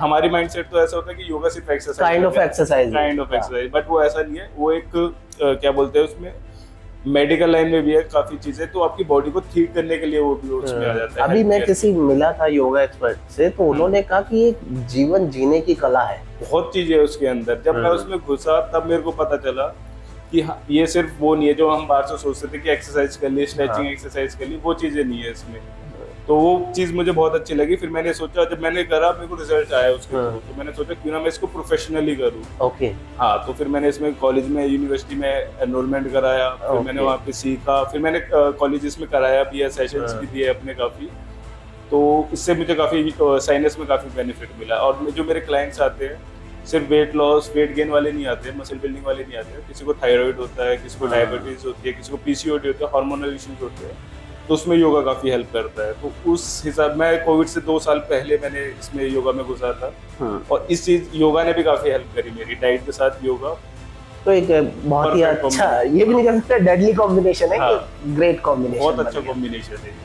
हमारी माइंडसेट तो ऐसा होता है कि योगा सिर्फ exercise, kind of exercise, but वो ऐसा नहीं है। वो एक क्या बोलते हैं उसमें, मेडिकल लाइन में भी है काफी चीजें, तो आपकी बॉडी को ठीक करने के लिए वो भी उसमें आ जाता है। अभी मैं किसी मिला था योगा एक्सपर्ट से, तो उन्होंने कहा कि ये जीवन जीने की कला है, बहुत चीजें है उसके अंदर। जब मैं उसमें घुसा तब मेरे को पता चला कि हाँ, ये सिर्फ वो नहीं है जो हम बाहर से सोचते थे कि एक्सरसाइज कर ली, स्ट्रेचिंग एक्सरसाइज कर ली, वो चीजें नहीं है इसमें। तो वो चीज मुझे बहुत अच्छी लगी। फिर मैंने सोचा, जब मैंने करा मेरे को रिजल्ट आया उसके थ्रू, तो मैंने सोचा क्यों ना मैं इसको प्रोफेशनली करूँ। ओके। हाँ, तो फिर मैंने इसमें कॉलेज में, यूनिवर्सिटी में एनरोलमेंट कराया, फिर मैंने वहाँ पे सीखा, फिर मैंने कॉलेजेस में कराया भी है, सेशंस भी दिए अपने काफी। तो इससे मुझे काफी साइनस में काफी बेनिफिट मिला। और जो मेरे क्लाइंट्स आते हैं, सिर्फ वेट लॉस, वेट गेन वाले नहीं आते, मसल बिल्डिंग वाले नहीं आते, किसी को थायराइड होता है, किसी को डायबिटीज होती है, किसी को पीसीओडी होता है, हार्मोनल इश्यूज होते हैं, तो उसमें योगा काफी हेल्प करता है। तो उस हिसाब, मैं कोविड से 2 साल पहले मैंने इसमें योगा में घुसा था, और इस चीज योगा ने भी काफी हेल्प करी मेरी डाइट के साथ योगा। तो एक बहुत ही अच्छा, ये भी नहीं कह सकते डेडली कॉम्बिनेशन है, ग्रेट कॉम्बिनेशन, बहुत अच्छा कॉम्बिनेशन है।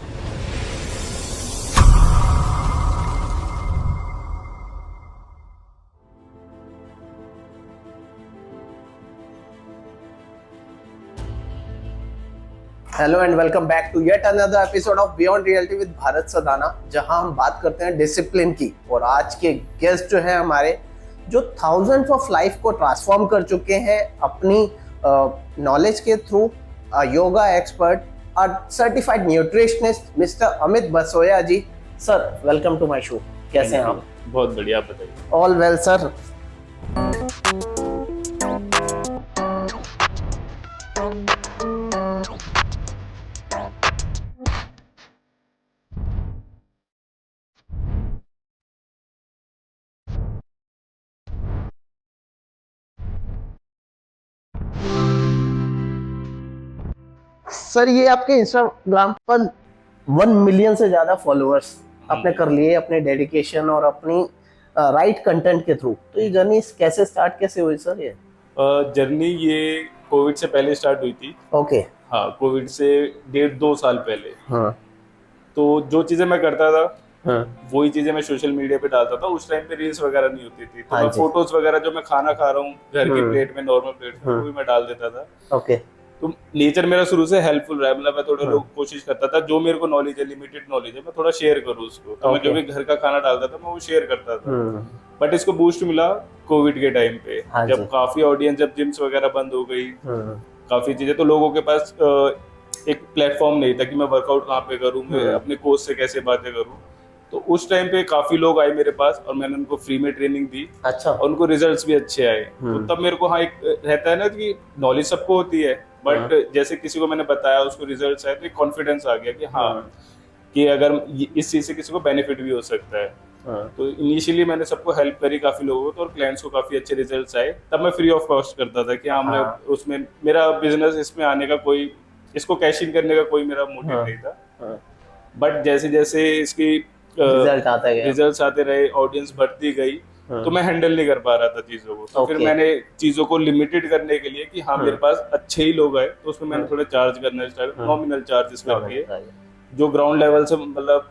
Hello and welcome back to yet another episode of beyond reality with Bharat Sadana, जहां हम बात करते हैं डिसिप्लिन की। और आज के गेस्ट जो है हमारे, जो थाउजेंड्स ऑफ लाइफ को ट्रांसफॉर्म कर चुके हैं अपनी नॉलेज के थ्रू, योगा एक्सपर्ट और certified nutritionist mister Amit Basoya ji. Sir, welcome to my show. कैसे हैं आप? बहुत बढ़िया, आप बताइए। All well sir. सर, ये आपके इंस्टाग्राम पर 1 मिलियन से ज्यादा फॉलोअर्स आपने कर लिए अपने डेडिकेशन और अपनी राइट कंटेंट के थ्रू। तो ये जर्नी कैसे स्टार्ट, कैसे हुई सर? ये जर्नी ये कोविड से पहले स्टार्ट हुई थी। ओके। हाँ, कोविड से 1.5-2 साल पहले। हाँ। तो जो चीजें मैं करता था, हाँ। वही चीजें मैं सोशल मीडिया पे डालता था। उस टाइम पे रील्स वगैरह नहीं होती थी, तो हाँ मैं जी। फोटोज वगैरह जो मैं खाना खा रहा हूँ घर की प्लेट में, नॉर्मल प्लेट में, वो भी मैं डाल देता था। ओके। तो नेचर मेरा शुरू से हेल्पफुल रहा है, मतलब मैं थोड़ा लोग कोशिश करता था, जो मेरे को नॉलेज है, लिमिटेड नॉलेज है, मैं थोड़ा शेयर करूँ उसको। तो मैं जो भी घर का खाना डालता था मैं वो शेयर करता था। बट इसको बूस्ट मिला कोविड के टाइम पे, जब काफी ऑडियंस, जब जिम्स वगैरह बंद हो गई, काफी चीजें, तो लोगों के पास एक प्लेटफॉर्म नहीं था कि मैं वर्कआउट कहाँ पे करूँ, मैं अपने कोच से कैसे बातें करूँ। तो उस टाइम पे काफी लोग आए मेरे पास और मैंने उनको फ्री में ट्रेनिंग दी। अच्छा। और उनको रिजल्ट्स भी अच्छे आए। तो तब मेरे को, हाँ, एक रहता है ना कि नॉलेज सबको होती है, बट जैसे किसी को मैंने बताया, उसको रिजल्ट्स आए, तो एक कॉन्फिडेंस आ गया कि हाँ, कि अगर इस चीज से किसी को बेनिफिट भी हो सकता है। तो इनिशियली मैंने सबको हेल्प करी, काफी लोगों को, और क्लाइंट्स को काफी अच्छे रिजल्ट्स आए। तब मैं फ्री ऑफ कॉस्ट करता था कि हाँ, मैं उसमें, मेरा बिजनेस इसमें आने का कोई, इसको कैश इन करने का कोई मेरा मोटिव नहीं था। बट जैसे जैसे इसकी रिजल्ट्स आते रहे, ऑडियंस बढ़ती गई, तो मैं हैंडल नहीं कर पा रहा था चीजों को। तो फिर मैंने चीजों को लिमिटेड करने के लिए कि हाँ, मेरे पास अच्छे ही लोग आए, तो उसमें मैंने थोड़ा चार्ज करना स्टार्ट, नॉमिनल चार्जेस करके, जो ग्राउंड लेवल से मतलब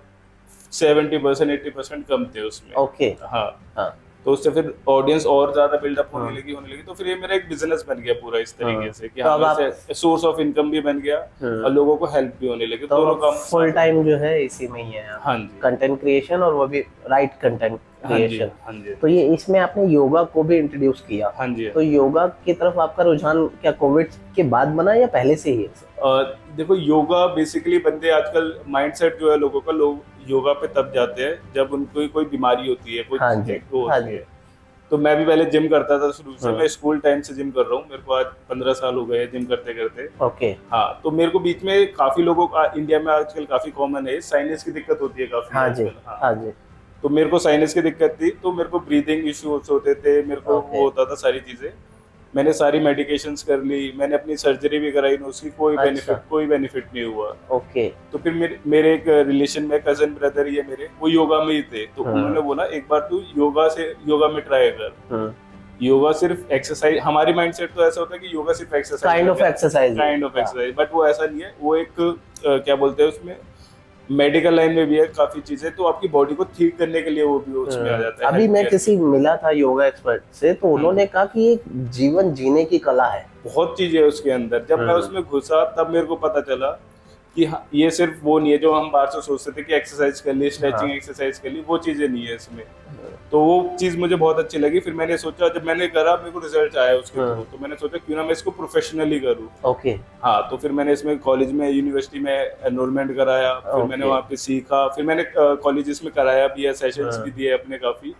70% 80% कम थे उसमें। ओके। हाँ। तो उससे फिर ऑडियंस और ज्यादा बिल्डअप होने लगी। तो फिर ये मेरा एक बिजनेस बन गया पूरा इस तरीके से कि हाँ, सोर्स ऑफ इनकम भी बन गया और लोगों को हेल्प भी होने लगी। तो दोनों काम फुल टाइम जो है इसी में ही है। हाँ जी। कंटेंट क्रिएशन, और वो भी राइट कंटेंट क्रिएशन। हाँ जी। तो ये इसमें आपने योगा को भी इंट्रोड्यूस किया। हाँ जी। तो योगा की तरफ आपका रुझान क्या कोविड के बाद बना या पहले से ही? देखो, योगा बेसिकली, बंदे आजकल माइंडसेट जो है लोगों का, लोग योगा पे तब जाते हैं जब उनको कोई बीमारी होती है, कोई होती है। तो मैं भी पहले जिम करता था शुरू से। मैं स्कूल टाइम से जिम कर रहा हूँ, मेरे को आज 15 साल हो गए जिम करते करते। ओके। हाँ, तो मेरे को बीच में काफी लोगों का, इंडिया में आजकल काफी कॉमन है, साइनस की दिक्कत होती है काफी। हाँ जी। हाँ जी। तो मेरे को साइनस की दिक्कत थी, तो मेरे को ब्रीदिंग इश्यूज होते थे, मेरे को वो होता था, सारी चीजें। मैंने सारी मेडिकेशंस कर ली, मैंने अपनी सर्जरी भी कराई, उसकी कोई बेनिफिट नहीं हुआ। ओके। तो फिर मेरे एक रिलेशन में कजन ब्रदर ही है मेरे, वो योगा में ही थे। तो उन्होंने बोला, एक बार तू योगा में ट्राई कर। योगा सिर्फ एक्सरसाइज, हमारी माइंडसेट तो ऐसा होता है कि योगा सिर्फ exercise, kind of exercise, but वो ऐसा नहीं है। वो एक क्या बोलते हैं उसमें, मेडिकल लाइन में भी है काफी चीजें, तो आपकी बॉडी को ठीक करने के लिए वो भी उसमें आ जाता है। अभी मैं healthcare किसी मिला था योगा एक्सपर्ट से, तो उन्होंने कहा कि ये जीवन जीने की कला है। बहुत चीजें है उसके अंदर। जब मैं उसमें घुसा तब मेरे को पता चला कि हाँ, ये सिर्फ वो नहीं है जो हम बाहर से सोचते थे कि एक्सरसाइज कर ली, स्ट्रेचिंग एक्सरसाइज कर ली, वो चीजें नहीं है इसमें। तो वो चीज मुझे बहुत अच्छी लगी। फिर मैंने सोचा, जब मैंने करा मेरे को रिजल्ट आया उसके थ्रू, तो मैंने सोचा क्यों ना मैं इसको प्रोफेशनली करूँ। ओके। हाँ, तो फिर मैंने इसमें कॉलेज में, यूनिवर्सिटी में एनरोलमेंट कराया, फिर मैंने वहाँ पे सीखा, फिर मैंने कॉलेजेस में कराया भी है, सेशंस भी दिए अपने काफी।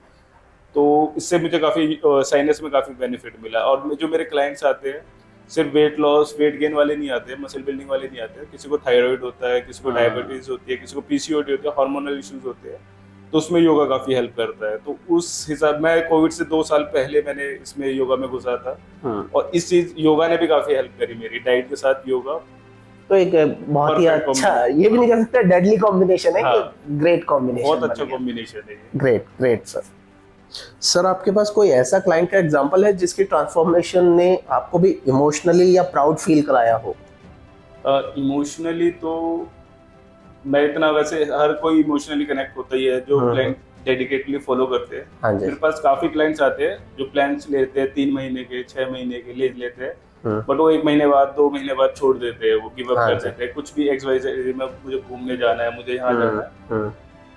तो इससे मुझे काफी साइनस में काफी बेनिफिट मिला। और जो मेरे क्लाइंट्स आते हैं, सिर्फ वेट लॉस, वेट गेन वाले नहीं आते, मसल बिल्डिंग वाले नहीं आते, किसी को थायराइड होता है, किसी को डायबिटीज होती है, किसी को पीसीओडी होती है, हार्मोनल इश्यूज होते हैं, तो उसमें योगा काफी हेल्प करता है। तो उस हिसाब, मैं कोविड से 2 साल पहले मैंने इसमें योगा में घुसा था, और इस चीज योगा ने भी काफी हेल्प करी मेरी, डाइट के साथ योगा। तो एक बहुत ही अच्छा, ये भी नहीं कह सकते डेडली कॉम्बिनेशन है, ग्रेट कॉम्बिनेशन, बहुत अच्छा कॉम्बिनेशन है। Great great sir. सर, आपके पास कोई ऐसा क्लाइंट का एग्जांपल है जिसकी ट्रांसफॉर्मेशन ने आपको भी इमोशनली या प्राउड फील कराया हो? इमोशनली तो मैं इतना, वैसे हर कोई इमोशनली कनेक्ट होता ही है जो क्लाइंट डेडिकेटली फॉलो करते हैं। हाँ जी। मेरे पास काफी क्लाइंट्स आते हैं जो प्लान्स लेते हैं 3 महीने के, 6 महीने के ले लेते हैं, बट वो 1 महीने बाद, 2 महीने बाद छोड़ देते हैं, वो गिव अप कर देते हैं। कुछ भी XYZ में मुझे घूमने जाना है, मुझे यहाँ जाना है,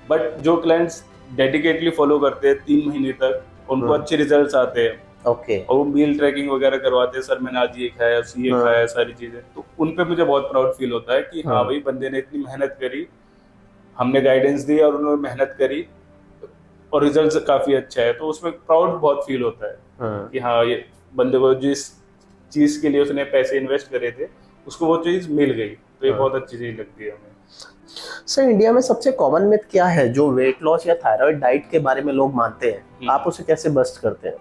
बट जो क्लाइंट्स डेडिकेटली फॉलो करते हैं 3 महीने तक, उनको अच्छे रिजल्ट्स आते हैं। ओके। और वो मील ट्रैकिंग वगैरह करवाते हैं, सर मैंने आज ये खाया, ये खाया, सारी चीजें, तो उन पे मुझे बहुत प्राउड फील होता है कि हाँ भाई, बंदे ने इतनी मेहनत करी, हमने गाइडेंस दी और उन्होंने मेहनत करी और रिजल्ट काफी अच्छा है, तो उसमें प्राउड बहुत फील होता है कि हाँ, ये बंदे को जिस चीज के लिए उसने पैसे इन्वेस्ट करे थे, उसको वो चीज मिल गई, तो ये बहुत अच्छी चीज लगती है हमें। सर, इंडिया में सबसे कॉमन मिथ क्या है जो वेट लॉस या थायराइड डाइट के बारे में लोग मानते हैं? आप उसे कैसे बस्ट करते हैं?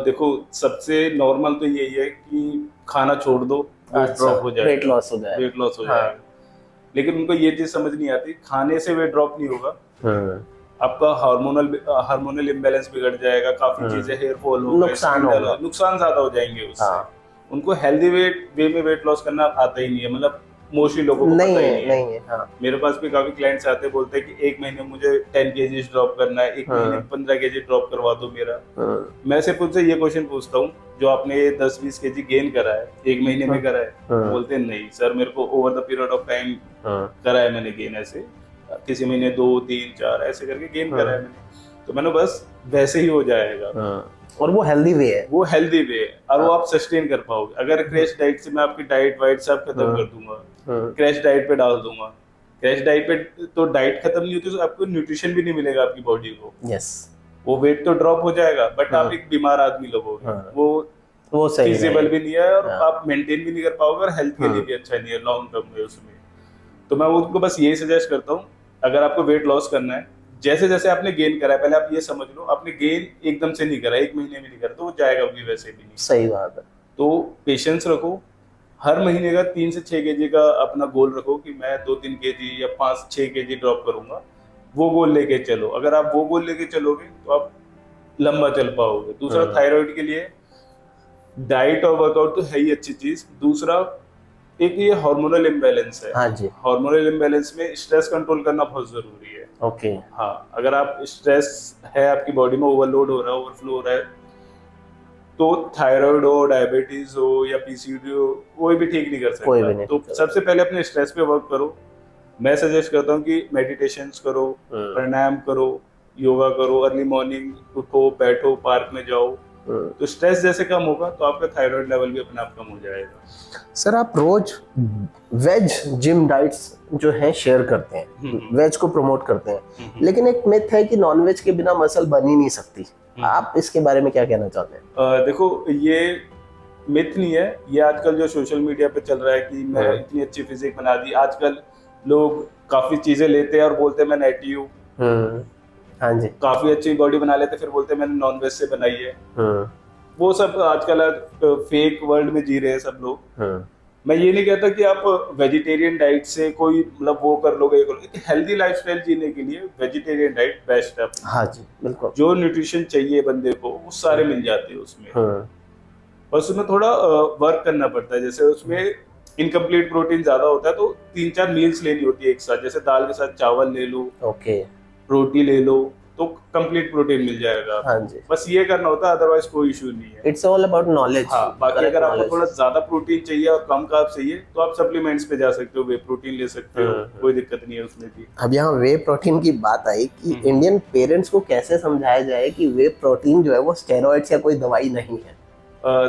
देखो, सबसे नॉर्मल तो यही है कि खाना छोड़ दो, वेट ड्रॉप हो जाएगा, वेट लॉस हो जाएगा, वेट लॉस हो जाएगा। लेकिन उनको ये चीज समझ नहीं आती, खाने से वेट ड्रॉप नहीं होगा, आपका हार्मोनल इम्बैलेंस बिगड़ जाएगा, काफी चीजें, हेयर फॉल होगा, नुकसान ज्यादा हो जाएंगे उससे। उनको हेल्दी वे में वेट लॉस करना आता ही नहीं है, मतलब मोस्टली लोगों को पता ही नहीं है। हाँ। मेरे पास भी काफी क्लाइंट्स आते हैं, बोलते हैं कि 1 महीने में मुझे 10 kg ड्रॉप करना है, 1 महीने में 15 kg ड्रॉप करवा दो मेरा। मैं सिर्फ उनसे ये क्वेश्चन पूछता हूँ, जो आपने 10-20 kg गेन करा है, 1 महीने में करा है? बोलते हैं नहीं सर, मेरे को over the period of time करा है मैंने गेन, ऐसे किसी महीने 2, 3, 4 ऐसे करके गेन करा है मैंने। तो मैंने बस वैसे ही हो जाएगा, और वो हेल्दी वे है, वो हेल्दी वे है, और वो आप सस्टेन कर पाओगे। अगर क्रैश डाइट से मैं आपकी डाइट वाइट सब खत्म कर दूंगा, क्रैश डाइट पे डाल दूंगा, क्रैश डाइट पे तो डाइट खत्म नहीं होती, तो आपको न्यूट्रिशन भी नहीं मिलेगा आपकी बॉडी को। यस, वो वेट तो ड्रॉप हो जाएगा, बट आप एक बीमार आदमी लगोगे, वो फिजिबल भी नहीं है, और आप मेंटेन भी नहीं कर पाओगे, और हेल्थ के लिए भी अच्छा नहीं है लॉन्ग टर्म में उसमें। तो मैं उनको बस यही सजेस्ट करता हूँ, अगर आपको वेट लॉस करना है, जैसे जैसे आपने गेन करा है, पहले आप ये समझ लो, आपने गेन एकदम से नहीं करा, 1 महीने में नहीं करा, तो वो जाएगा भी वैसे भी नहीं। सही बात है। तो पेशेंस रखो, हर महीने का 3 से 6 kg का अपना गोल रखो कि मैं 2-3 kg या 5-6 kg ड्रॉप करूंगा, वो गोल लेके चलो। अगर आप वो गोल लेके चलोगे तो आप लंबा चल पाओगे। दूसरा, थायराइड के लिए डाइट और वर्कआउट तो है ही अच्छी चीज। दूसरा, एक ये हार्मोनल इम्बैलेंस है। हाँ जी। हार्मोनल इम्बैलेंस में स्ट्रेस कंट्रोल करना बहुत जरूरी है। ओके। हाँ, अगर आप स्ट्रेस है आपकी बॉडी में, ओवरलोड हो रहा है, ओवरफ्लो हो रहा है, तो थायराइड हो, डायबिटीज हो या पीसीओडी हो, कोई भी ठीक नहीं कर सकता। तो सबसे पहले अपने स्ट्रेस पे वर्क करो। मैं सजेस्ट करता हूँ कि मेडिटेशंस करो, प्राणायाम करो, योगा करो, अर्ली मॉर्निंग उठो, बैठो, पार्क में जाओ, तो स्ट्रेस जैसे कम होगा तो आपका थायराइड लेवल भी अपने आप कम हो जाएगा। सर, आप रोज वेज जिम डाइट्स जो है शेयर करते हैं, वेज को प्रमोट करते हैं, लेकिन एक मिथ है कि नॉनवेज के बिना मसल बन ही नहीं सकती। आप इसके बारे में क्या कहना चाहते हैं? देखो, ये मिथ नहीं है, ये आजकल जो सोशल मीडिया पे चल रहा है कि मैं इतनी अच्छी फिजिक बना दी। आजकल लोग काफी चीजें लेते हैं और बोलते हैं मैं नेटी हूँ, हाँ जी, काफी अच्छी बॉडी बना लेते, फिर बोलते हैं मैंने नॉनवेज से बनाई है। वो सब आजकल फेक वर्ल्ड में जी रहे हैं सब लोग। मैं ये नहीं कहता कि आप वेजिटेरियन डाइट से कोई मतलब वो कर लोगे, हेल्दी लाइफस्टाइल जीने के लिए वेजिटेरियन डाइट बेस्ट है। हाँ जी, बिल्कुल। जो न्यूट्रिशन चाहिए बंदे को वो सारे मिल जाते हैं उसमें, बस उसमें थोड़ा वर्क करना पड़ता है। जैसे उसमें इनकम्प्लीट प्रोटीन ज्यादा होता है, तो 3-4 मील्स लेनी होती है एक साथ, जैसे दाल के साथ चावल ले लो, ओके। रोटी ले लो, तो कंप्लीट प्रोटीन मिल जाएगा। हाँ जी, बस ये करना होता है, अदरवाइज कोई इशू नहीं है। It's all about knowledge. हाँ, बाकी अगर आपको थोड़ा ज्यादा प्रोटीन चाहिए और कम कार्ब चाहिए तो आप सप्लीमेंट्स पे जा सकते हो, वे प्रोटीन ले सकते हो, कोई दिक्कत नहीं है उसमें भी। अब यहाँ वे प्रोटीन की बात आई कि इंडियन पेरेंट्स को कैसे समझाया जाए कि वे प्रोटीन जो है वो स्टेरॉइड्स या कोई दवाई नहीं है।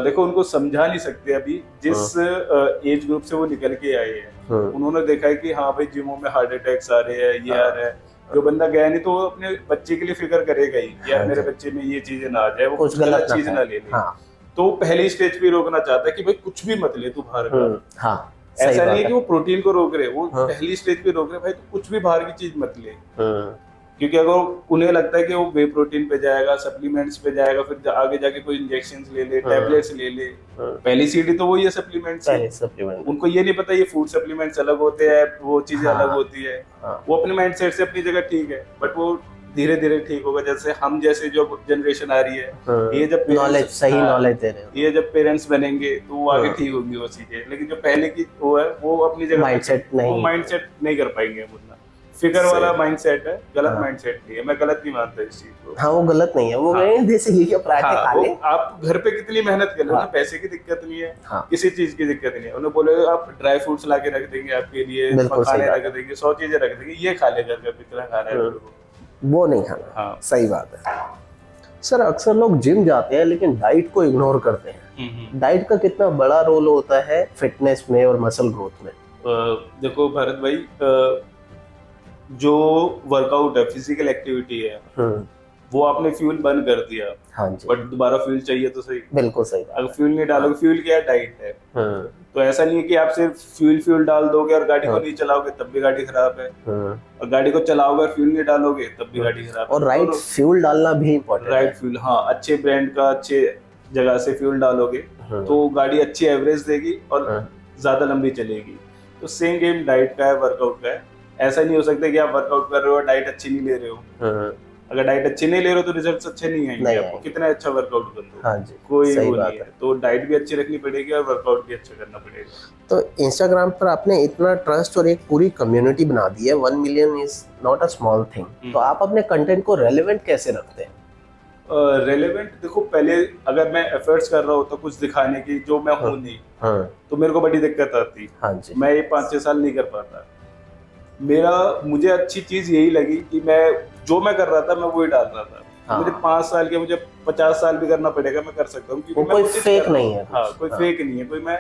देखो, उनको समझा नहीं सकते अभी, जिस एज ग्रुप से वो निकल के आए हैं उन्होंने देखा है कि हाँ भाई जिमों में हार्ट अटैक्स आ रहे हैं, ये आ रहा है। जो बंदा गया नहीं तो वो अपने बच्चे के लिए फिक्र करेगा ही, यार मेरे बच्चे में ये चीजें ना आ जाए, वो कुछ गलत चीज ना ले ले। तो पहली स्टेज पे रोकना चाहता है कि भाई कुछ भी मत ले तू बाहर का। हाँ, ऐसा नहीं है कि वो प्रोटीन को रोक रहे, वो पहली स्टेज पे रोक रहे, भाई तू कुछ भी बाहर की चीज मत ले। क्योंकि अगर उन्हें लगता है कि वो वे प्रोटीन पे जाएगा, सप्लीमेंट्स पे जाएगा, फिर आगे जाके कोई इंजेक्शंस ले ले, टैबलेट्स ले ले, पहली सीढ़ी तो वही है सप्लीमेंट्स। उनको ये नहीं पता ये फूड सप्लीमेंट्स अलग होते हैं, वो चीजें अलग होती है। वो अपने माइंडसेट से अपनी जगह ठीक है, बट वो धीरे धीरे ठीक होगा। जैसे हम जैसे जो जनरेशन आ रही है, ये जब नॉलेज सही नॉलेज दे रहे हो, ये जब पेरेंट्स बनेंगे तो वो आगे ठीक होंगी वो चीजें। लेकिन जो पहले की वो है, वो अपनी जगह माइंडसेट नहीं कर पाएंगे। उतना फिकर वाला माइंडसेट है, गलत माइंडसेट नहीं है। मैं गलत नहीं मानता इस चीज को। हाँ, वो गलत नहीं है, वो देसी घी के पराठे खा ले। आप घर पे कितनी मेहनत कर लो, पैसे की दिक्कत नहीं है, किसी चीज की दिक्कत नहीं है। उन्हें बोले आप ड्राई फ्रूट्स ला के रख देंगे आपके लिए, मखाने रख देंगे, 100 चीजें रख देंगे, ये खा ले घर का, कितना खाना है वो नहीं खाना। सही बात है सर। अक्सर लोग जिम जाते हैं लेकिन डाइट को इग्नोर करते हैं। डाइट का कितना बड़ा रोल होता है फिटनेस में और मसल ग्रोथ में? देखो भारत भाई, जो वर्कआउट है, फिजिकल एक्टिविटी है, वो आपने फ्यूल बंद कर दिया, हाँ जी, बट दोबारा फ्यूल चाहिए तो सही। बिल्कुल सही। अगर फ्यूल नहीं डालोगे, फ्यूल क्या है? डाइट है। तो ऐसा नहीं है कि आप सिर्फ फ्यूल डाल दोगे और गाड़ी को नहीं चलाओगे तब भी गाड़ी खराब है, और गाड़ी को चलाओगे और फ्यूल नहीं डालोगे तब भी गाड़ी खराब है। और राइट फ्यूल डालना भी इम्पोर्टेंट है। राइट फ्यूल, हाँ, अच्छे ब्रांड का, अच्छे जगह से फ्यूल डालोगे तो गाड़ी अच्छी एवरेज देगी और ज्यादा लंबी चलेगी। तो सेम गेम डाइट का है, वर्कआउट का है। ऐसा नहीं हो सकता कि आप वर्कआउट कर रहे हो, डाइट अच्छी नहीं ले रहे हो। अगर डाइट अच्छी नहीं ले रहे हो तो रिजल्ट्स अच्छे नहीं आएंगे आपको, कितना अच्छा वर्कआउट कर लो। हाँ जी, कोई वो नहीं है। तो डाइट भी अच्छी रखनी पड़ेगी और वर्कआउट भी अच्छा करना पड़ेगा। तो इंस्टाग्राम पर आपने इतना ट्रस्ट और एक पूरी कम्युनिटी बना दी है, 1 million is not a small thing. तो आप अपने कंटेंट को रेलेवेंट कैसे रखते हैं? रेलेवेंट, देखो, पहले अगर मैं एफर्ट्स कर रहा होता कुछ दिखाने की जो मैं हूँ नहीं, तो मेरे को बड़ी दिक्कत आती। मैं ये 5-6 साल नहीं कर पाता। मुझे अच्छी चीज यही लगी कि जो मैं कर रहा था मैं वही डाल रहा था। मुझे 5 साल के, मुझे 50 साल भी करना पड़ेगा, मैं कर सकता हूँ, क्योंकि कोई फेक नहीं है। हाँ, कोई फेक नहीं है, कोई मैं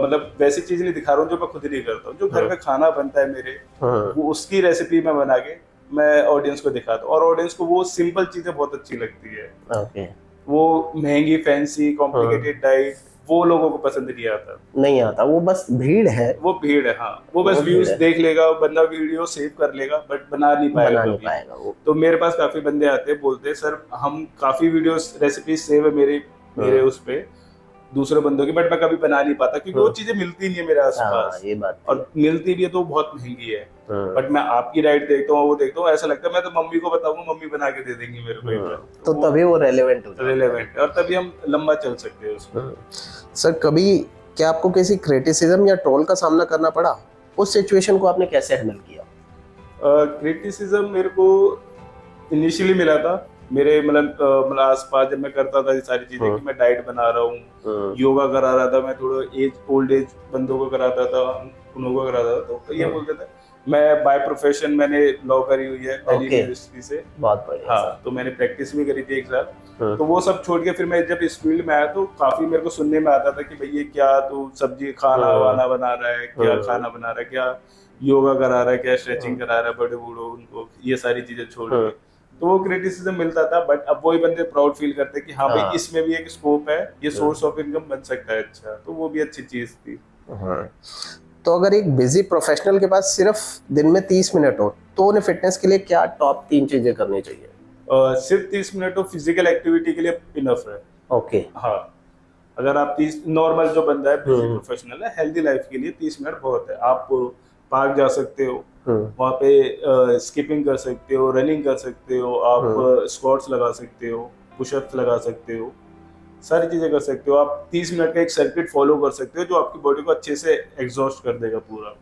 मतलब वैसी चीज नहीं दिखा रहा हूँ जो मैं खुद नहीं करता हूँ। जो घर में खाना बनता है मेरे, वो उसकी रेसिपी मैं बना के मैं ऑडियंस को दिखाता हूँ, और ऑडियंस को वो सिंपल चीजें बहुत अच्छी लगती है। वो महंगी, फैंसी, कॉम्प्लिकेटेड डाइट वो लोगों को पसंद नहीं आता। वो बस भीड़ है, हाँ, वो बस व्यूज देख लेगा बंदा, वीडियो सेव कर लेगा, बट बना नहीं पाएगा वो। तो मेरे पास काफी बंदे आते हैं, बोलते हैं सर हम काफी वीडियोस, रेसिपी सेव है मेरे उस पे दूसरे बंदों की, बट मैं कभी बना नहीं पाता क्योंकि वो चीजें मिलती नहीं है मेरे आसपास। ये बात, और मिलती भी है तो बहुत महंगी है। बट मैं आपकी डाइट देखता हूँ, वो देखता हूँ, ऐसा लगता है मैं तो मम्मी को बताऊंगा, मम्मी बना के दे देंगी मेरे को। तो तभी वो रेलेवेंट है और तभी हम लंबा चल सकते हैं उसमें। सर, कभी क्या आपको किसी क्रिटिसिज्म या ट्रोल का सामना करना पड़ा? उस सिचुएशन को आपने कैसे हैंडल किया? क्रिटिसिज्म मेरे को इनिशियली मिला था मेरे मतलब आसपास, जब मैं करता था ये सारी चीजें कि मैं डाइट बना रहा हूँ, योगा करा रहा था, मैं थोड़ा ओल्ड एज बंदों को कराता था, उन लोगों को कराता था, तो ये बोलते थे। मैं बाय प्रोफेशन मैंने लॉ करी हुई है दिल्ली यूनिवर्सिटी से। बहुत बढ़िया। हाँ, तो मैंने प्रैक्टिस भी करी थी 1 साल। तो वो सब छोड़ के फिर मैं जब इस फील्ड में आया तो काफी मेरे को सुनने में आता था कि भाई ये क्या तू सब्जी खाना वाना बना रहा है, क्या खाना बना रहा है, क्या योगा करा रहा है, क्या स्ट्रेचिंग करा रहा है बड़े बूढ़ों उनको, ये सारी चीजें छोड़ के। तो वो क्रिटिसिज्म मिलता था, बट अब वही बंदे प्राउड फील करते कि हाँ भाई इसमें भी एक स्कोप है, ये सोर्स ऑफ इनकम बन सकता है। अच्छा, तो वो भी अच्छी चीज थी। तो अगर एक बिजी प्रोफेशनल के पास सिर्फ दिन में 30 मिनट हो तो उन्हें फिटनेस के लिए क्या टॉप 3 चीजें करनी चाहिए? सिर्फ 30 मिनट तो फिजिकल एक्टिविटी के लिए इनफ है। ओके। हाँ, अगर आप 30 नॉर्मल जो बंदा है, बिजी प्रोफेशनल है, हेल्दी लाइफ के लिए 30 मिनट बहुत है। आप पार्क जा सकते हो, वहाँ पे स्किपिंग कर सकते हो, रनिंग कर सकते हो, आप स्क्वाट्स लगा सकते हो, पुशअप्स लगा सकते हो, सारी चीजें कर सकते हो आप। 30 मिनट का एक सर्किट फॉलो कर सकते हो जो आपकी बॉडी को अच्छे से एग्जॉस्ट कर देगा पूरा।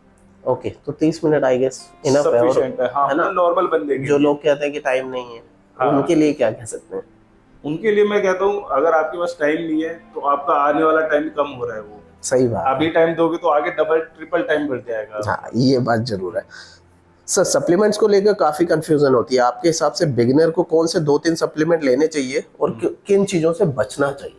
ओके, तो 30 मिनट आई गेस इनफ है। और सफिशिएंट है, हाँ, है ना, नॉर्मल बंदे के जो लिए। लोग कहते हैं कि टाइम नहीं है, हाँ। उनके लिए क्या कह सकते हैं? उनके लिए मैं कहता हूँ अगर आपके पास टाइम नहीं है तो आपका आने वाला टाइम कम हो रहा है, वो सही बात है। अभी टाइम दोगे तो आगे डबल ट्रिपल टाइम बढ़ जाएगा। हाँ, ये बात जरूर है। सर, सप्लीमेंट्स को लेकर काफी कंफ्यूजन होती है। आपके हिसाब से बिगिनर को कौन से 2-3 सप्लीमेंट लेने चाहिए और किन चीजों से बचना चाहिए?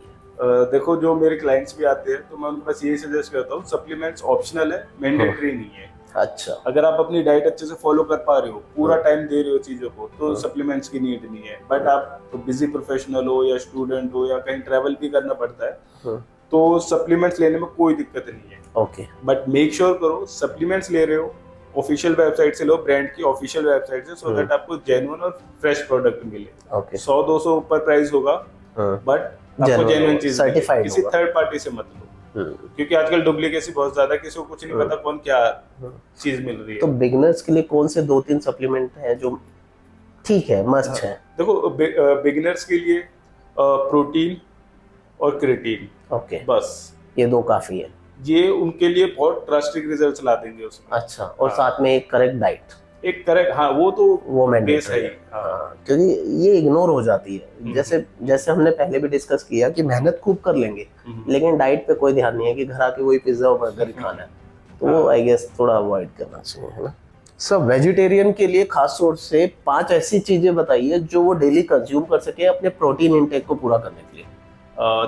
देखो, जो मेरे क्लाइंट्स भी आते हैं तो मैं उनको बस यही सजेस्ट करता हूँ, सप्लीमेंट्स ऑप्शनल है, मैंडेटरी नहीं है। अच्छा। अगर आप अपनी डाइट अच्छे से फॉलो कर पा रहे हो, पूरा टाइम दे रहे हो चीजों को, तो सप्लीमेंट्स की नीड नहीं है। बट आप बिजी प्रोफेशनल हो या स्टूडेंट हो या कहीं ट्रैवल भी करना पड़ता है, तो सप्लीमेंट्स लेने में कोई दिक्कत नहीं है। ओके। बट मेक श्योर करो सप्लीमेंट्स ले रहे हो ऑफिशियल वेबसाइट से लो, ब्रांड की ऑफिशियल वेबसाइट से, सो दैट आपको जेन्युइन और फ्रेश प्रोडक्ट मिले। ओके। 100-200 ऊपर प्राइस होगा, बट आपको जेन्युइन चीज सर्टिफाइड, किसी थर्ड पार्टी से मत लो, क्योंकि आजकल डुप्लीकेसी बहुत ज्यादा है, किसी को कुछ नहीं पता कौन क्या चीज मिल रही है। तो बिगिनर्स के लिए कौन से 2-3 सप्लीमेंट हैं जो ठीक है, मस्ट है? देखो, बिगिनर्स के लिए प्रोटीन और क्रिएटिन, ओके, बस ये 2 काफी है। ये उनके लिए बहुत ड्रास्टिक रिजल्ट्स ला देंगे उसमें। अच्छा, और साथ में एक करेक्ट डाइट, एक करेक्ट, हाँ, वो तो वो बेस है मैंडेटरी ही। है। हाँ। क्योंकि ये इग्नोर हो जाती है। जैसे जैसे हमने पहले भी डिस्कस किया कि मेहनत खूब कर लेंगे लेकिन डाइट पे कोई ध्यान नहीं है, कि घर आके वही पिज्जा और बर्गर ही खाना है, तो वो आई गेस थोड़ा अवॉइड करना चाहिए, है ना? सर, वेजिटेरियन के लिए खास तौर से 5 ऐसी चीजें बताइए जो वो डेली कंज्यूम कर सके अपने प्रोटीन इनटेक को पूरा करने के लिए।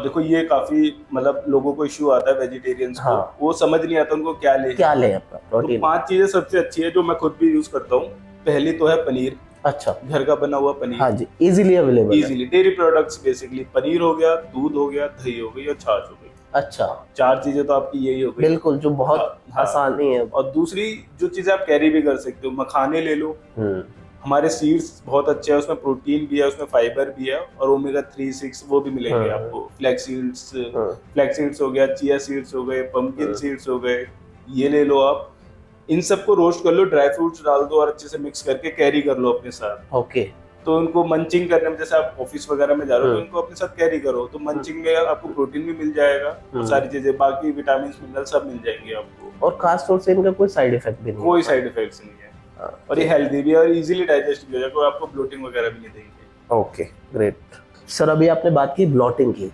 देखो, ये काफी मतलब लोगों को इश्यू आता है वेजिटेरियंस को। हाँ। वो समझ नहीं आता उनको क्या ले अपना तो प्रोटीन। 5 चीजें सबसे अच्छी है जो मैं खुद भी यूज करता हूँ। पहली तो है पनीर। अच्छा। घर का बना हुआ पनीर। हाँ जी, इजीली अवेलेबल है। Easily dairy products, basically paneer हो गया, दूध हो गया, दही हो गई और छाछ हो गई। अच्छा, 4 चीजें तो आपकी यही हो गई। बिल्कुल, जो बहुत हाँ। आसानी है। और दूसरी जो चीजें आप कैरी भी कर सकते हो, मखाने ले लो। हमारे सीड्स बहुत अच्छे हैं, उसमें प्रोटीन भी है, उसमें फाइबर भी है और ओमेगा 3, 6 वो भी मिलेंगे आपको। फ्लैक्स सीड्स हो गया, चिया सीड्स हो गए, पंपकिन सीड्स हो गए, ये ले लो आप। इन सबको रोस्ट कर लो, ड्राई फ्रूट्स डाल दो और अच्छे से मिक्स करके कैरी कर लो अपने साथ। ओके। तो उनको मंचिंग करने में, जैसे आप ऑफिस वगैरह में जा रहे हो तो इनको अपने साथ कैरी करो, तो मंचिंग में आपको प्रोटीन भी मिल जाएगा और सारी चीजें, बाकी विटामिन मिनरल सब मिल जाएंगे आपको। और खास तौर से इनका कोई साइड इफेक्ट भी नहीं कोई साइड इफेक्ट्स नहीं है और ये हेल्दी भी है और इजीली डाइजेस्ट भी हो जाएगा, आपको ब्लोटिंग वगैरह भी नहीं देंगे। Okay, great. सर, अभी आपने बात की ब्लॉटिंग की।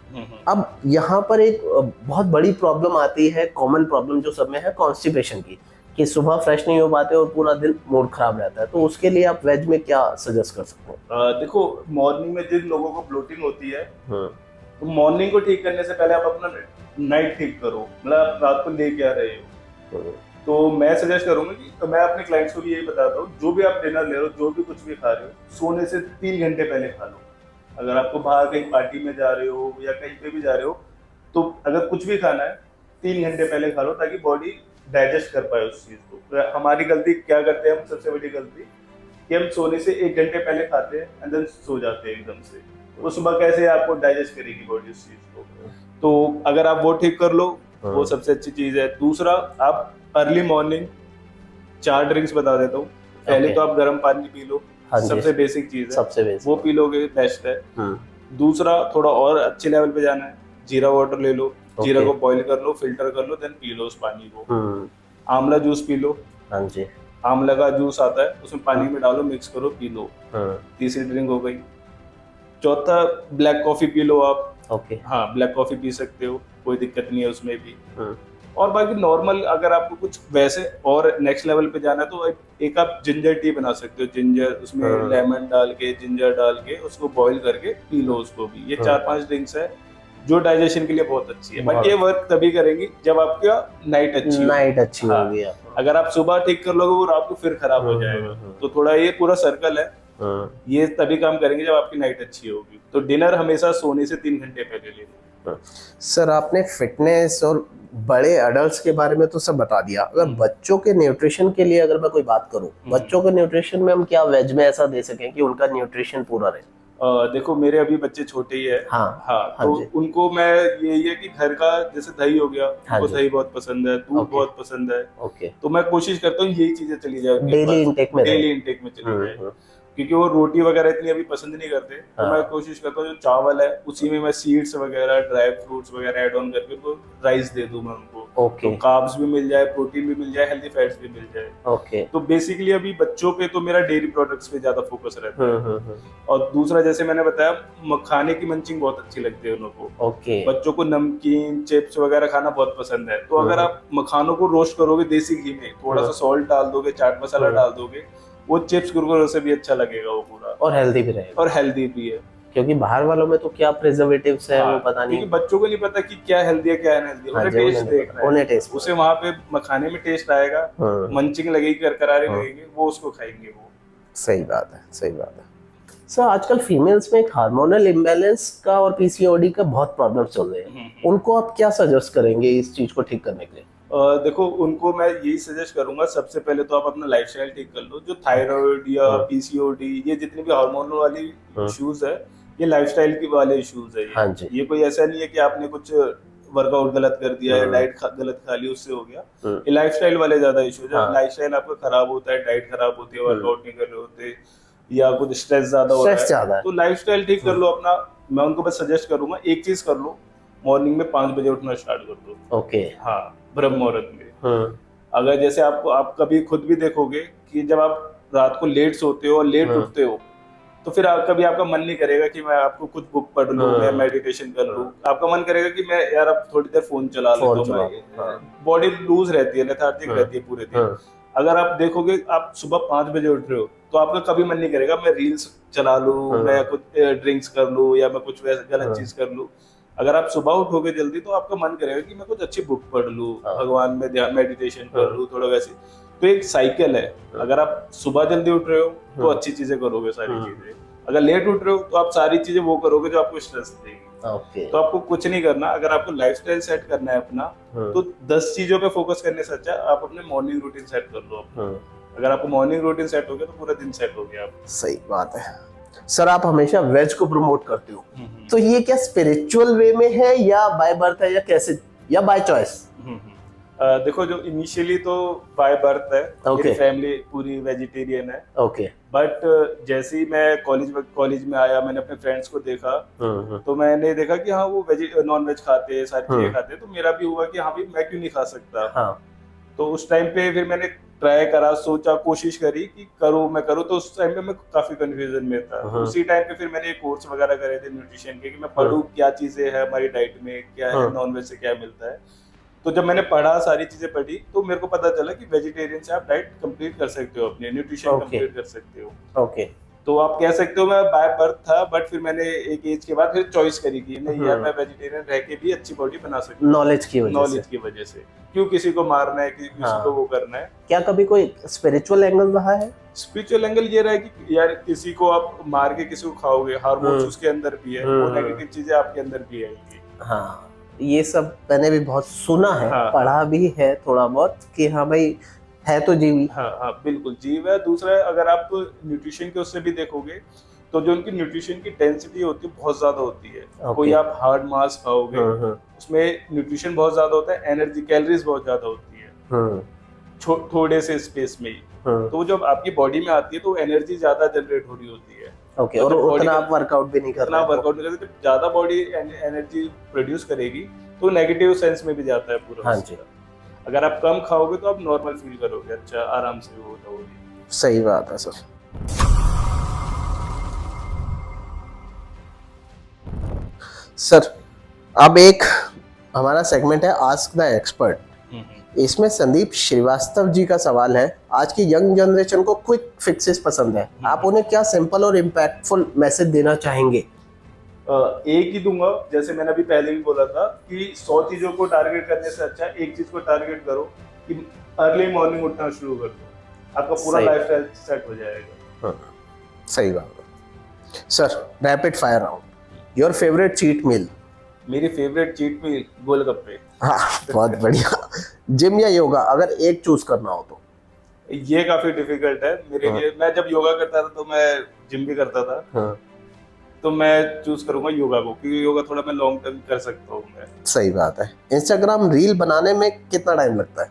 अब यहाँ पर एक बहुत बड़ी प्रॉब्लम आती है, कॉमन प्रॉब्लम जो सब में है, कॉन्स्टिपेशन की, कि सुबह फ्रेश नहीं हो पाते और पूरा दिन मूड खराब रहता है। तो उसके लिए आप वेज में क्या सजेस्ट कर सकते हैं? देखो, मॉर्निंग में जिन लोगों को ब्लोटिंग होती है तो मॉर्निंग को ठीक करने से पहले आप अपना नाइट ठीक करो, मतलब आप रात को ले क्या रहे हो। तो मैं सजेस्ट करूंगा कि, तो मैं अपने क्लाइंट्स को भी यही बताता हूँ, जो भी आप डिनर ले रहे हो, जो भी कुछ भी खा रहे हो, सोने से 3 घंटे पहले खा लो। अगर आपको बाहर कहीं पार्टी में जा रहे हो या कहीं पे भी जा रहे हो, तो अगर कुछ भी खाना है 3 घंटे पहले खा लो, ताकि बॉडी डाइजेस्ट कर पाए उस चीज को। हमारी गलती क्या करते हैं हम, सबसे बड़ी गलती कि हम सोने से 1 घंटे पहले खाते हैं एंड देन सो जाते हैं एकदम से, तो सुबह कैसे आपको डाइजेस्ट करेगी बॉडी उस चीज को। तो अगर आप वो ठीक कर लो, वो सबसे अच्छी चीज है। दूसरा, आप अर्ली मॉर्निंग 4 ड्रिंक्स बता देता हूँ। पहले तो आप गर्म पानी पी लो, सबसे बेसिक चीज है, सबसे बेसिक, वो पी लोगे बेस्ट है। दूसरा, थोड़ा और अच्छे लेवल पे जाना है, जीरा वाटर ले लो, जीरा को बॉईल कर लो, फिल्टर कर लो, देन पी लो उस पानी को। आंवला जूस पी लो। हाँ जी, आंवला का जूस आता है, उसमें पानी में डालो, मिक्स करो, पी लो। तीसरी ड्रिंक हो गई। चौथा, ब्लैक कॉफी पी लो आप। ओके। हाँ, ब्लैक कॉफी पी सकते हो, कोई दिक्कत नहीं है उसमें भी। और बाकी नॉर्मल, अगर आपको कुछ वैसे और नेक्स्ट लेवल पे जाना है तो एक आप जिंजर टी बना सकते हो। जिंजर, उसमें लेमन डाल के, जिंजर डाल के, उसको बॉईल करके पी लो उसको भी। ये 4-5 ड्रिंक्स है जो डाइजेशन के लिए बहुत अच्छी है। बट ये वर्क तभी करेंगी जब आपका नाइट अच्छी होगी। अगर आप सुबह ठीक कर लोगे, वो रात को फिर खराब हो जाएगा। तो थोड़ा ये पूरा सर्कल है, ये तभी काम करेंगे जब आपकी नाइट अच्छी होगी। तो डिनर हमेशा सोने से 3 घंटे पहले लेना। सर, आपने फिटनेस और बड़े अडल्ट्स के बारे में तो सब बता दिया। अगर बच्चों के न्यूट्रिशन के लिए अगर मैं कोई बात करूं, बच्चों के न्यूट्रिशन में हम क्या वेज में ऐसा दे सकें कि उनका न्यूट्रिशन पूरा रहे? देखो, मेरे अभी बच्चे छोटे ही है। हाँ, तो उनको मैं यही है कि घर का, जैसे दही हो गया, उनको दही बहुत पसंद है, दूध बहुत पसंद है। तो मैं कोशिश करता हूँ यही चीजें चली जाए, डेली इंटेक में चली जाए। क्योंकि वो रोटी वगैरह इतनी अभी पसंद नहीं करते, तो हाँ। मैं कोशिश करता हूँ जो चावल है उसी में मैं सीड्स वगैरह ड्राई फ्रूट्स वगैरह ऐड ऑन करके उनको राइस दे दूं मैं उनको, ओके तो कार्ब्स भी मिल जाए, प्रोटीन भी मिल जाए, हेल्दी फैट्स भी मिल जाए। ओके। तो बेसिकली अभी बच्चों पे तो मेरा डेयरी प्रोडक्ट्स पे ज्यादा फोकस रहता है। हम्म। और दूसरा जैसे मैंने बताया, मखाने की मंचिंग बहुत अच्छी लगती है उनको। ओके। बच्चों को नमकीन चिप्स वगैरह खाना बहुत पसंद है, तो अगर आप मखानों को रोस्ट करोगे देसी घी में, थोड़ा सा सॉल्ट डाल दोगे, चाट मसाला डाल दोगे, वो चिप्स कुरकुरे से भी अच्छा लगेगा वो पूरा, और हेल्दी भी रहेगा, और हेल्दी भी है। क्योंकि बाहर वालों में तो क्या प्रिजर्वेटिव्स है वो पता नहीं, क्योंकि बच्चों को नहीं पता कि क्या हेल्दी है क्या अनहेल्दी है, हाँ, उन्हें जो टेस्ट देखना है, उन्हें टेस्ट उसे वहां पे मखाने में टेस्ट आएगा, मंचिंग लगेगी, करकरारे लगेंगे, वो उसको खाएंगे वो। सही बात है, सही बात है। सर आजकल फीमेल्स में एक हार्मोनल इम्बैलेंस का और पीसीओडी का बहुत प्रॉब्लम चल रहे हैं, उनको आप क्या सजेस्ट करेंगे इस चीज को ठीक करने के लिए? देखो, उनको मैं यही सजेस्ट करूंगा, सबसे पहले तो आप अपना लाइफस्टाइल ठीक कर लो। जो थायराइड या पीसीओडी, ये जितनी भी हार्मोनल वाली इश्यूज है, ये लाइफस्टाइल की वाले इश्यूज है। हाँ जी। ये कोई ऐसा नहीं है कि आपने कुछ वर्कआउट गलत कर दिया या डाइट गलत खा ली उससे हो गया। ये लाइफस्टाइल वाले ज्यादा इश्यूज है। लाइफस्टाइल आपका खराब होता है, डाइट खराब होती है, वर्कआउट नहीं कर रहे होते, या कुछ स्ट्रेस ज्यादा हो रहा है, तो लाइफस्टाइल ठीक कर लो अपना। मैं उनको बस सजेस्ट करूंगा एक चीज कर लो, मॉर्निंग में 5 बजे उठना स्टार्ट कर दो। ओके। हाँ, ब्रह्म मुहूर्त में। अगर जैसे आप कभी खुद भी देखोगे कि जब आप रात को लेट सोते हो और लेट उठते हो, तो फिर कभी आपका मन नहीं करेगा कि मैं आपको कुछ बुक पढ़ लूं, मैं मेडिटेशन कर लूं। आपका मन करेगा कि मैं यार अब थोड़ी देर फोन चला लेता हूं। बॉडी लूज रहती है, लेथार्जिक रहती है पूरे दिन। अगर आप देखोगे आप सुबह 5 बजे उठ रहे हो, तो आपका कभी मन नहीं करेगा मैं रील्स चला लूं, मैं कुछ ड्रिंक्स कर लूं, या मैं कुछ वैसे गलत चीज कर लूं। अगर आप सुबह उठोगे जल्दी, तो आपका मन करेगा कि मैं कुछ अच्छी बुक पढ़ लूं, भगवान में ध्यान, मेडिटेशन कर लूं, थोड़ा वैसे। तो एक साइकिल है। अगर आप सुबह जल्दी उठ रहे हो तो अच्छी चीजें करोगे, सारी चीजें। अगर लेट उठ रहे हो तो आप सारी चीजें वो करोगे जो आपको स्ट्रेस देगी। तो आपको कुछ नहीं करना। अगर आपको लाइफस्टाइल सेट करना है अपना, तो 10 चीजों पे फोकस करने से अच्छा आप अपने मॉर्निंग रूटीन सेट कर लो अपना। अगर आपको मॉर्निंग रूटीन सेट हो गया तो पूरा दिन सेट हो गया। सही बात है। सर आप हमेशा वेज को प्रमोट करते हो, तो ये क्या स्पिरिचुअल वे में है या बाय बर्थ है या कैसे, या बाय चॉइस? देखो, जो इनिशियली तो बाय बर्थ है। मेरी फैमिली पूरी वेजिटेरियन है। ओके। बट जैसे ही मैं कॉलेज में आया, मैंने अपने फ्रेंड्स को देखा, तो मैंने देखा कि हाँ वो नॉन वेज खाते हैं, सारी चीजें खाते हैं, तो मेरा भी हुआ कि हाँ भाई मैं क्यों नहीं खा सकता। तो उस टाइम पे फिर मैंने ट्राई करा, सोचा, कोशिश करी कि मैं करूँ। तो उस टाइम पे मैं काफी कंफ्यूजन में था। उसी टाइम पे फिर मैंने कोर्स वगैरह करे थे न्यूट्रिशन के, कि मैं पढ़ूं क्या चीजें है हमारी डाइट में, क्या है नॉन वेज से क्या मिलता है। तो जब मैंने पढ़ा, सारी चीजें पढ़ी, तो मेरे को पता चला कि वेजिटेरियन से आप डाइट कंप्लीट कर सकते हो, अपने न्यूट्रिशन कंप्लीट कर सकते हो। ओके। तो आप कह सकते हो मैं बाय बर्थ था, बट फिर मैंने एक एज के बाद फिर चॉइस करी कि नहीं यार, मैं वेजिटेरियन रह के भी अच्छी बॉडी बना सकता हूँ। नॉलेज की वजह से क्यों किसी को मारना है, किसी को वो करना है। क्या कभी कोई स्पिरिचुअल एंगल रहा है? स्पिरिचुअल एंगल ये रहा है कि यार किसी को आप मार के किसी को खाओगे, हार्मोन्स उसके अंदर भी है, वो नेगेटिव चीजें आपके अंदर भी आएंगी। हाँ, ये सब मैंने भी बहुत सुना है, पढ़ा भी है थोड़ा बहुत कि हाँ भाई है तो जीव ही। हाँ, बिल्कुल जीव है। दूसरा, अगर आप न्यूट्रिशन के उससे भी देखोगे, तो जो उनकी न्यूट्रिशन की डेंसिटी होती है बहुत ज्यादा होती है। कोई आप हार्ड मास खाओगे, उसमें न्यूट्रिशन बहुत ज्यादा होता है, एनर्जी कैलोरीज बहुत ज्यादा होती है थोड़े से स्पेस में ही। तो जब आपकी बॉडी में आती है तो एनर्जी ज्यादा जनरेट हो रही होती है। ओके। और उतना आप वर्कआउट भी नहीं कर रहे, वर्कआउट नहीं करते, ज्यादा बॉडी एनर्जी प्रोड्यूस करेगी तो नेगेटिव सेंस में भी जाता है पूरा। हाँ जी। अगर आप कम खाओगे तो आप नॉर्मल फील करोगे, अच्छा आराम से वो होगी। सही बात है सर। सर अब एक हमारा सेगमेंट है आस्क द एक्सपर्ट। इसमें संदीप श्रीवास्तव जी का सवाल है, आज की यंग जनरेशन को क्विक फिक्सेस पसंद है, आप उन्हें क्या सिंपल और इम्पैक्टफुल मैसेज देना चाहेंगे? एक ही दूंगा, जैसे मैंने अभी पहले भी बोला था कि 100 चीजों को टारगेट करने से अच्छा एक चीज को टारगेट करो कि अर्ली मॉर्निंग उठना शुरू कर दो, आपका पूरा लाइफस्टाइल सेट हो जाएगा। सही बात है। Sir rapid fire round, your favourite cheat meal? मेरी फेवरेट चीट मील गोलगप्पे। हाँ, बहुत बढ़िया। जिम या योगा, अगर एक चूज करना हो तो? ये काफी डिफिकल्ट है मेरे लिए। मैं जब योगा करता था तो मैं जिम भी करता था। तो मैं चूज करूंगा योगा को, क्योंकि योगा थोड़ा मैं लॉन्ग टर्म कर सकता हूँ मैं। सही बात है। इंस्टाग्राम रील बनाने में कितना टाइम लगता है?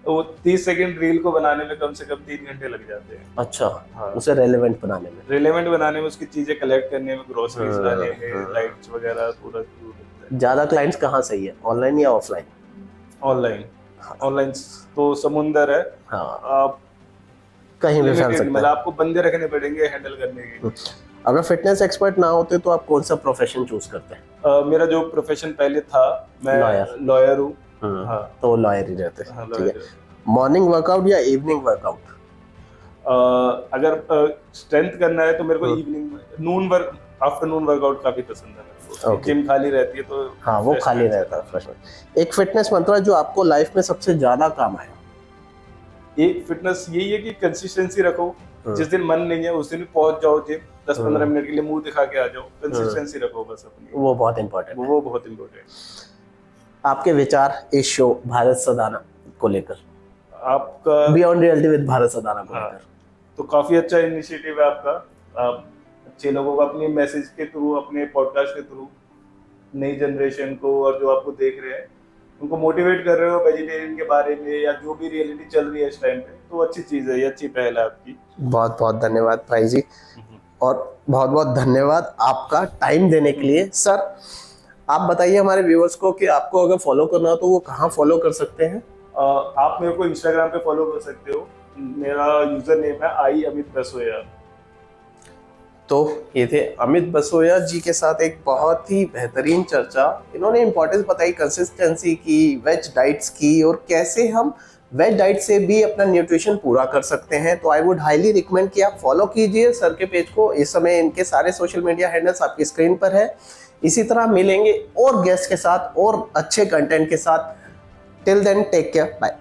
वो 30 सेकंड रील को बनाने में कम से कम 3 घंटे लग जाते हैं। अच्छा, हाँ। उसे रेलेवेंट बनाने में। रिलेवेंट बनाने में, उसकी चीजें कलेक्ट करने में, ग्रोसरीज हाँ, लाने में, हाँ। लाइट्स वगैरह पूरा लगता है। ज्यादा क्लाइंट्स कहाँ सही है, ऑनलाइन या ऑफलाइन? ऑनलाइन। ऑनलाइन तो समुंदर है, हाँ, आप कहीं भी फैल limited, सकता मतलब है। आपको बंदे रखने पड़ेंगे हैंडल करने के। अगर फिटनेस एक्सपर्ट ना होते तो आप कौन सा प्रोफेशन चूज करते हैं? मेरा जो प्रोफेशन पहले था, मैं Lawyer। लॉयर हूँ। हाँ। तो लॉयर ही रहते हैं। हाँ, ठीक है। lawyer। मॉर्निंग वर्कआउट या इवनिंग वर्कआउट? अगर स्ट्रेंथ करना है तो मेरे को हाँ। इवनिंग आफ्टरनून वर्कआउट काफी पसंद है मेरे को। Okay। जिम खाली रहती है तो हाँ, वो fresh खाली mindset रहता है फ्रेश। एक फिटनेस मंत्र जो आपको लाइफ में सबसे ज्यादा काम आया? एक फिटनेस यही है कि कंसिस्टेंसी रखो। हाँ। जिस दिन मन नहीं है उस दिन पहुंच जाओ जिम, 10-15 हाँ। मिनट के लिए मुंह दिखा के आ जाओ। कंसिस्टेंसी रखो बस अपनी, वो बहुत इंपॉर्टेंट है। वो बहुत इम्पोर्टेंट। आपके विचार इस शो भारत सदाना को लेकर, आपका beyond reality with Bharat Sadana को हाँ। लेकर? तो काफी अच्छा इनिशिएटिव है आपका। आप अच्छे लोगों को अपने मैसेज के थ्रू, अपने पॉडकास्ट के थ्रू, नई जनरेशन को और जो आपको देख रहे हैं उनको मोटिवेट कर रहे हो वेजिटेरियन के बारे में, या जो भी रियलिटी चल रही है इस टाइम पे, तो अच्छी चीज है, ये अच्छी पहल है आपकी। बहुत बहुत धन्यवाद भाई जी, और बहुत बहुत धन्यवाद आपका टाइम देने के लिए। सर, आप बताइए हमारे व्यूअर्स को कि आपको अगर फॉलो करना हो तो वो कहाँ फॉलो कर सकते हैं? आप मेरे को इंस्टाग्राम पे फॉलो कर सकते हो। मेरा यूजर नेम है आई अमित बसोया। तो ये थे अमित बसोया जी के साथ एक बहुत ही बेहतरीन चर्चा। इन्होंने इंपॉर्टेंस बताई कंसिस्टेंसी की, वेज डाइट्स की, और कैसे हम वेज डाइट से भी अपना न्यूट्रिशन पूरा कर सकते हैं। तो आई वुड हाईली रिकमेंड कि आप फॉलो कीजिए सर के पेज को। इस समय इनके सारे सोशल मीडिया हैंडल्स आपकी स्क्रीन पर है। इसी तरह मिलेंगे और गेस्ट के साथ और अच्छे कंटेंट के साथ। Till then take care, bye.